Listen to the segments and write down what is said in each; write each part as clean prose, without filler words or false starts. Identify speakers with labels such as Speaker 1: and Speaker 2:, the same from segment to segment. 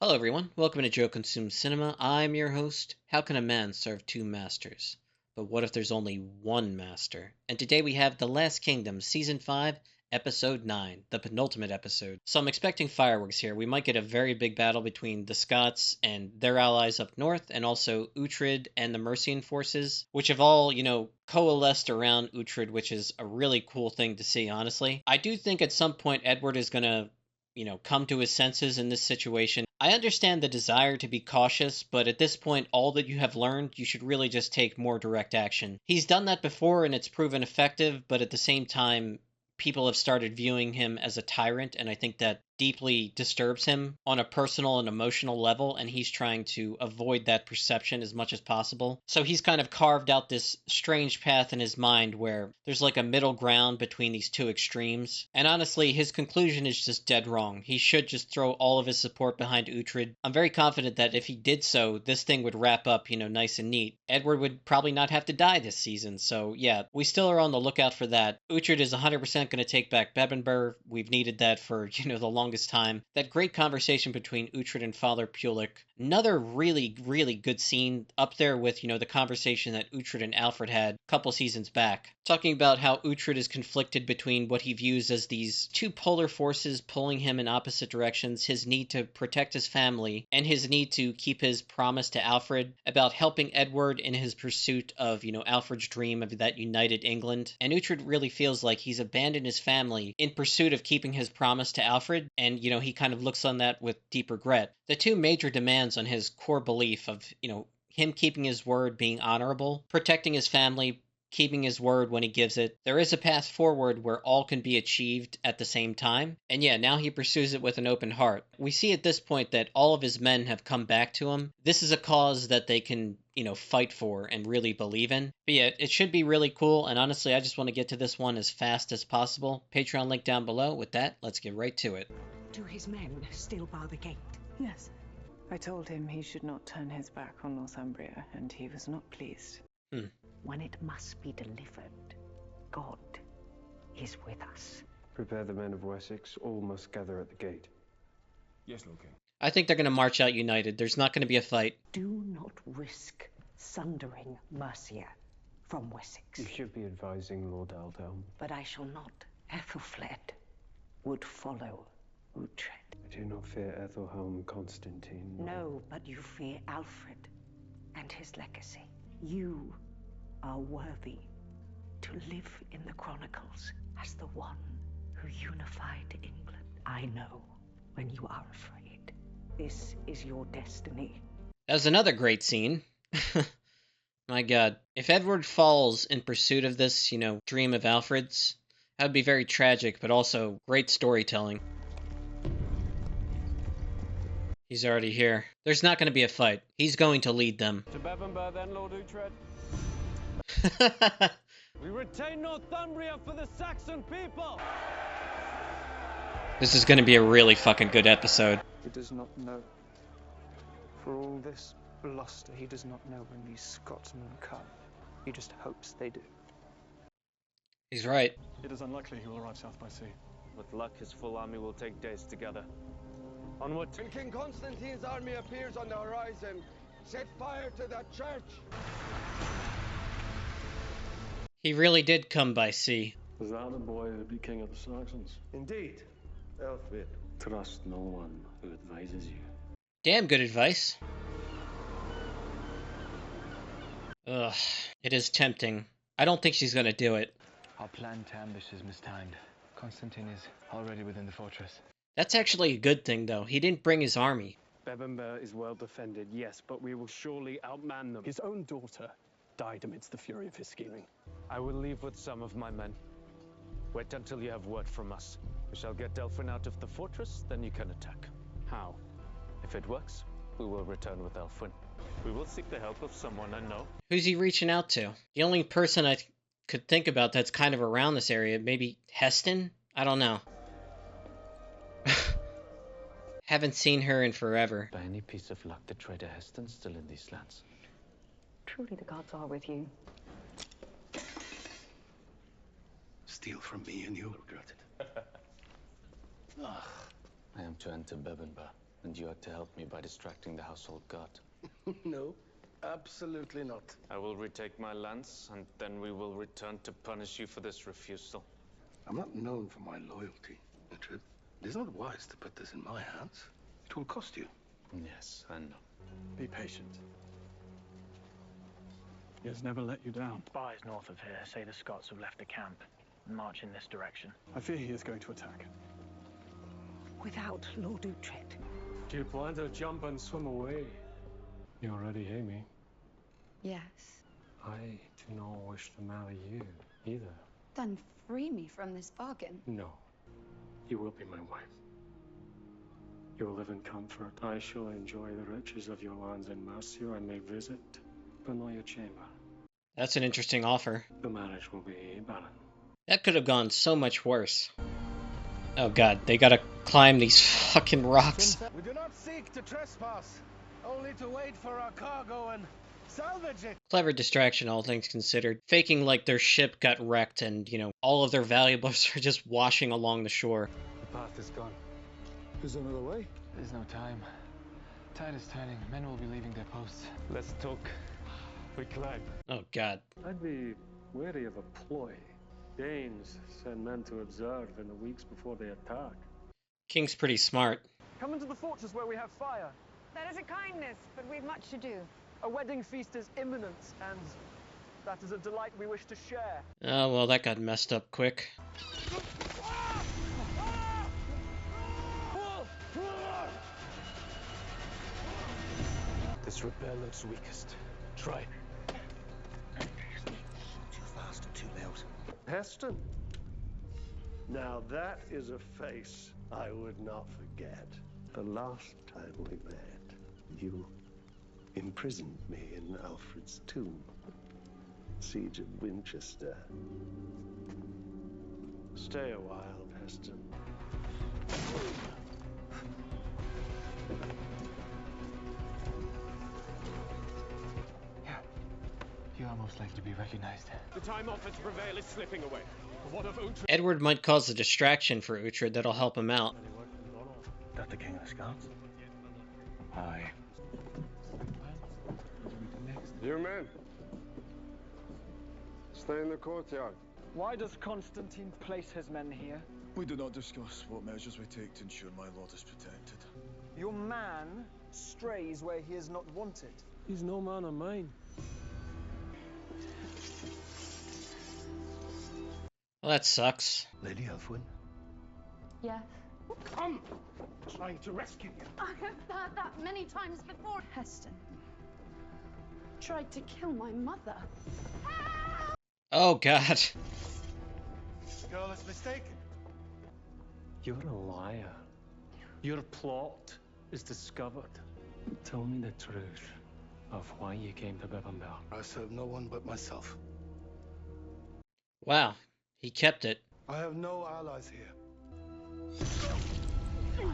Speaker 1: Hello, everyone. Welcome to Joe Consumes Cinema. I'm your host. How can a man serve two masters? But what if there's only one master? And today we have The Last Kingdom, Season 5, Episode 9, the penultimate episode. So I'm expecting fireworks here. We might get a very big battle between the Scots and their allies up north, and also Uhtred and the Mercian forces, which have all, coalesced around Uhtred, which is a really cool thing to see, honestly. I do think at some point Edward is going to come to his senses in this situation. I understand the desire to be cautious, but at this point, all that you have learned, you should really just take more direct action. He's done that before and it's proven effective, but at the same time, people have started viewing him as a tyrant, and I think that deeply disturbs him on a personal and emotional level, and he's trying to avoid that perception as much as possible. So he's kind of carved out this strange path in his mind where there's like a middle ground between these two extremes. And honestly, his conclusion is just dead wrong. He should just throw all of his support behind Uhtred. I'm very confident that if he did so, this thing would wrap up, nice and neat. Edward would probably not have to die this season. So yeah, we still are on the lookout for that. Uhtred is 100% going to take back Bebbanburg. We've needed that for, the longest time. That great conversation between Uhtred and Father Pulik. Another really, really good scene up there with, the conversation that Uhtred and Alfred had a couple seasons back. Talking about how Uhtred is conflicted between what he views as these two polar forces pulling him in opposite directions, his need to protect his family, and his need to keep his promise to Alfred about helping Edward in his pursuit of, Alfred's dream of that united England. And Uhtred really feels like he's abandoned his family in pursuit of keeping his promise to Alfred, and he kind of looks on that with deep regret. The two major demands on his core belief of him keeping his word, being honorable, protecting his family, keeping his word when he gives it. There is a path forward where all can be achieved at the same time. And yeah, now he pursues it with an open heart. We see at this point that all of his men have come back to him. This is a cause that they can fight for and really believe in. But yeah, it should be really cool. And honestly, I just want to get to this one as fast as possible. Patreon link down below. With that, let's get right to it.
Speaker 2: Do his men still bar the gate?
Speaker 3: Yes. I told him he should not turn his back on Northumbria, and he was not pleased.
Speaker 2: When it must be delivered, God is with us.
Speaker 4: Prepare the men of Wessex. All must gather at the gate.
Speaker 5: Yes, Lord King.
Speaker 1: I think they're going to march out united. There's not going to be a fight.
Speaker 2: Do not risk sundering Mercia from Wessex.
Speaker 4: You should be advising Lord Aldhelm.
Speaker 2: But I shall not. Ethelfled would follow Uhtred.
Speaker 4: I do not fear Ethelhelm, Constantine.
Speaker 2: No, but you fear Alfred and his legacy. You are worthy to live in the Chronicles as the one who unified England. I know when you are afraid. This is your destiny.
Speaker 1: That was another great scene. My God. If Edward falls in pursuit of this, dream of Alfred's, that would be very tragic, but also great storytelling. He's already here. There's not going to be a fight. He's going to lead them.
Speaker 5: To Bebbanburg then, Lord Uhtred. We retain Northumbria for the Saxon people!
Speaker 1: This is going to be a really fucking good episode.
Speaker 6: He does not know. For all this bluster, he does not know when these Scotsmen come. He just hopes they do.
Speaker 1: He's right.
Speaker 7: It is unlikely he will arrive south by sea.
Speaker 5: With luck, his full army will take days to gather. Onward.
Speaker 8: When King Constantine's army appears on the horizon, set fire to that church!
Speaker 1: He really did come by sea.
Speaker 7: Was that the boy who'd be king of the Saxons?
Speaker 8: Indeed, Elfrid.
Speaker 7: Trust no one who advises you.
Speaker 1: Damn good advice. Ugh, it is tempting. I don't think she's gonna do it.
Speaker 9: Our plan to ambush is mistimed. Constantine is already within the fortress.
Speaker 1: That's actually a good thing, though. He didn't bring his army.
Speaker 4: Bebbanburg is well defended, yes, but we will surely outman them.
Speaker 6: His own daughter died amidst the fury of his scheming.
Speaker 5: I will leave with some of my men. Wait until you have word from us. We shall get Elfwin out of the fortress, then you can attack. How? If it works, we will return with Elfwin. We will seek the help of someone I know.
Speaker 1: Who's he reaching out to? The only person I could think about that's kind of around this area, maybe Heston? I don't know. Haven't seen her in forever.
Speaker 9: By any piece of luck, the traitor Heston's still in these lands.
Speaker 3: Truly the gods are with you.
Speaker 8: Steal from me and you'll regret it.
Speaker 9: I am to enter Bebbanburg.
Speaker 5: and you are to help me by distracting the household guard.
Speaker 8: No, absolutely not.
Speaker 5: I will retake my lance, and then we will return to punish you for this refusal.
Speaker 8: I'm not known for my loyalty, Uhtred. It is not wise to put this in my hands. It will cost you.
Speaker 5: Yes, I know.
Speaker 7: Be patient. He has never let you down.
Speaker 9: Spies north of here say the Scots have left the camp and march in this direction.
Speaker 7: I fear he is going to attack.
Speaker 2: Without Lord Uhtred.
Speaker 4: Do you plan to jump and swim away? You already hate me.
Speaker 10: Yes.
Speaker 4: I do not wish to marry you either.
Speaker 10: Then free me from this bargain.
Speaker 4: No. You will be my wife. You will live in comfort. I shall enjoy the riches of your lands in Mercia. I may visit, but not your chamber.
Speaker 1: That's an interesting offer.
Speaker 4: The marriage will be barren.
Speaker 1: That could have gone so much worse. Oh god, they gotta climb these fucking rocks.
Speaker 8: We do not seek to trespass, only to wait for our cargo and salvage it.
Speaker 1: Clever distraction, all things considered. Faking like their ship got wrecked and, you know, all of their valuables are just washing along the shore.
Speaker 4: The path is gone.
Speaker 8: Is there another way?
Speaker 9: There's no time. Tide is turning. Men will be leaving their posts.
Speaker 4: Let's talk. We climb.
Speaker 1: Oh god.
Speaker 4: I'd be wary of a ploy. Danes send men to observe in the weeks before they attack.
Speaker 1: King's pretty smart.
Speaker 6: Come into the fortress where we have fire.
Speaker 3: That is a kindness, but we've much to do.
Speaker 6: A wedding feast is imminent, and that is a delight we wish to share.
Speaker 1: Oh, well, that got messed up quick.
Speaker 4: This repair looks weakest. Try.
Speaker 8: Too fast and too loud.
Speaker 11: Heston. Now that is a face I would not forget. The last time we met, you imprisoned me in Alfred's tomb. Siege of Winchester. Stay a while, Heston.
Speaker 9: You are most likely to be recognized.
Speaker 4: The time offered to prevail is slipping away. What of Uhtred?
Speaker 1: Edward might cause a distraction for Uhtred that'll help him out.
Speaker 7: That the King of the Scots? Aye.
Speaker 8: You men, stay in the courtyard.
Speaker 6: Why does Constantine place his men here?
Speaker 12: We do not discuss what measures we take to ensure my lord is protected.
Speaker 6: Your man strays where he is not wanted.
Speaker 4: He's no man of mine.
Speaker 1: Well, that sucks.
Speaker 8: Lady Elfwin?
Speaker 10: Yes.
Speaker 8: Come! Trying to rescue you.
Speaker 10: I have heard that many times before. Heston tried to kill my mother.
Speaker 1: Oh god.
Speaker 8: Girl is mistaken.
Speaker 4: You're a liar. Your plot is discovered. Tell me the truth of why you came to Bebbanburg.
Speaker 8: I serve no one but myself.
Speaker 1: Wow, he kept it.
Speaker 8: I have no allies here.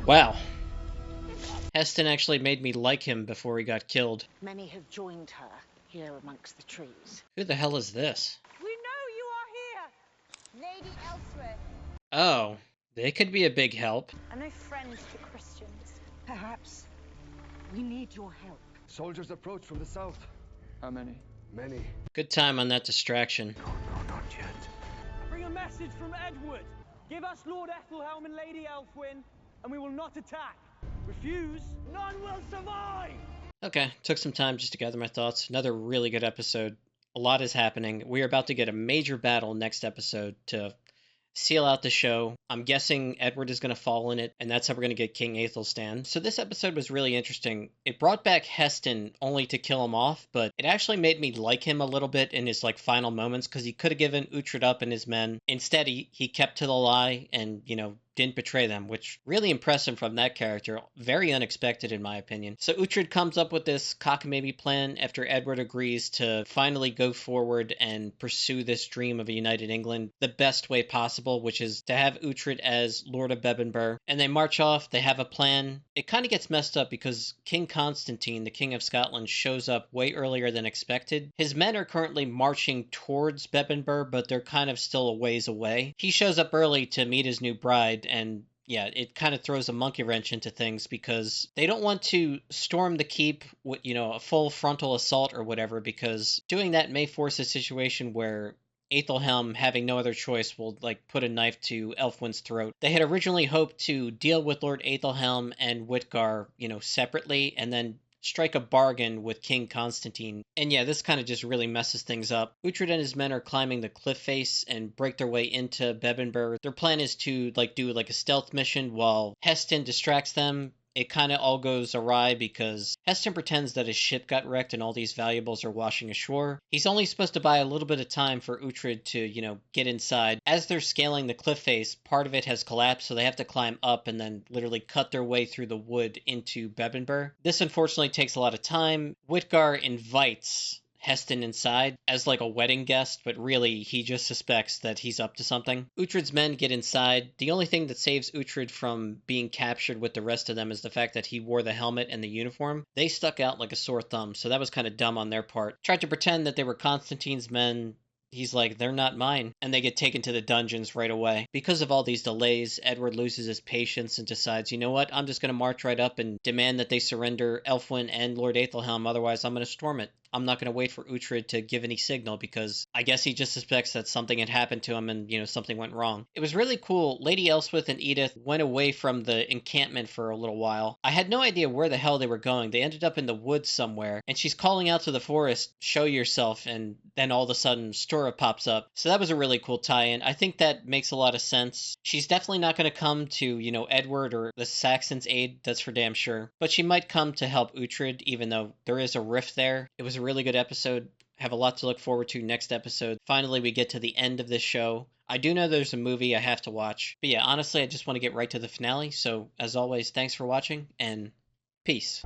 Speaker 1: Wow. Heston actually made me like him before he got killed.
Speaker 2: Many have joined her here amongst the trees.
Speaker 1: Who the hell is this?
Speaker 3: We know you are here!
Speaker 10: Lady Elsworth.
Speaker 1: Oh, they could be a big help.
Speaker 3: Are no friends to Christians?
Speaker 2: Perhaps we need your help.
Speaker 8: Soldiers approach from the south.
Speaker 6: How many?
Speaker 8: Many.
Speaker 1: Good time on that distraction.
Speaker 8: No, not yet.
Speaker 6: Bring a message from Edward. Give us Lord Ethelhelm and Lady Elfwin, and we will not attack. Refuse, none will survive!
Speaker 1: Okay, took some time just to gather my thoughts. Another really good episode. A lot is happening. We are about to get a major battle next episode to seal out the show. I'm guessing Edward is going to fall in it, and that's how we're going to get King Aethelstan. So this episode was really interesting. It brought back Heston only to kill him off, but it actually made me like him a little bit in his final moments, because he could have given Uhtred up and his men. Instead, he kept to the lie and, didn't betray them, which really impressed him from that character. Very unexpected, in my opinion. So Uhtred comes up with this cockamamie plan after Edward agrees to finally go forward and pursue this dream of a united England the best way possible, which is to have Uhtred as Lord of Bebbanburg. And they march off. They have a plan. It kind of gets messed up because King Constantine, the King of Scotland, shows up way earlier than expected. His men are currently marching towards Bebbanburg, but they're kind of still a ways away. He shows up early to meet his new bride, and yeah, it kind of throws a monkey wrench into things because they don't want to storm the keep with, a full frontal assault or whatever, because doing that may force a situation where Aethelhelm, having no other choice, will put a knife to Elfwin's throat. They had originally hoped to deal with Lord Aethelhelm and Witgar, separately, and then strike a bargain with King Constantine. And yeah, this kind of just really messes things up. Uhtred and his men are climbing the cliff face and break their way into Bebbanburg. Their plan is to do a stealth mission while Heston distracts them. It kind of all goes awry because Heston pretends that his ship got wrecked and all these valuables are washing ashore. He's only supposed to buy a little bit of time for Uhtred to, get inside. As they're scaling the cliff face, part of it has collapsed, so they have to climb up and then literally cut their way through the wood into Bebbanburg. This unfortunately takes a lot of time. Witgar invites Heston inside as a wedding guest, but really he just suspects that he's up to something. Uhtred's men get inside. The only thing that saves Uhtred from being captured with the rest of them is the fact that he wore the helmet and the uniform. They stuck out like a sore thumb, so that was kind of dumb on their part. Tried to pretend that they were Constantine's men. He's like, they're not mine. And they get taken to the dungeons right away. Because of all these delays, Edward loses his patience and decides, you know what, I'm just going to march right up and demand that they surrender Elfwin and Lord Aethelhelm, otherwise I'm going to storm it. I'm not going to wait for Uhtred to give any signal because I guess he just suspects that something had happened to him and, something went wrong. It was really cool. Lady Elspeth and Edith went away from the encampment for a little while. I had no idea where the hell they were going. They ended up in the woods somewhere, and she's calling out to the forest, show yourself, and then all of a sudden Stora pops up. So that was a really cool tie-in. I think that makes a lot of sense. She's definitely not going to come to, Edward or the Saxons' aid, that's for damn sure. But she might come to help Uhtred, even though there is a rift there. It was a really good episode. Have a lot to look forward to next episode. Finally, we get to the end of this show. I do know there's a movie I have to watch. But yeah, honestly, I just want to get right to the finale. So, as always, thanks for watching, and peace.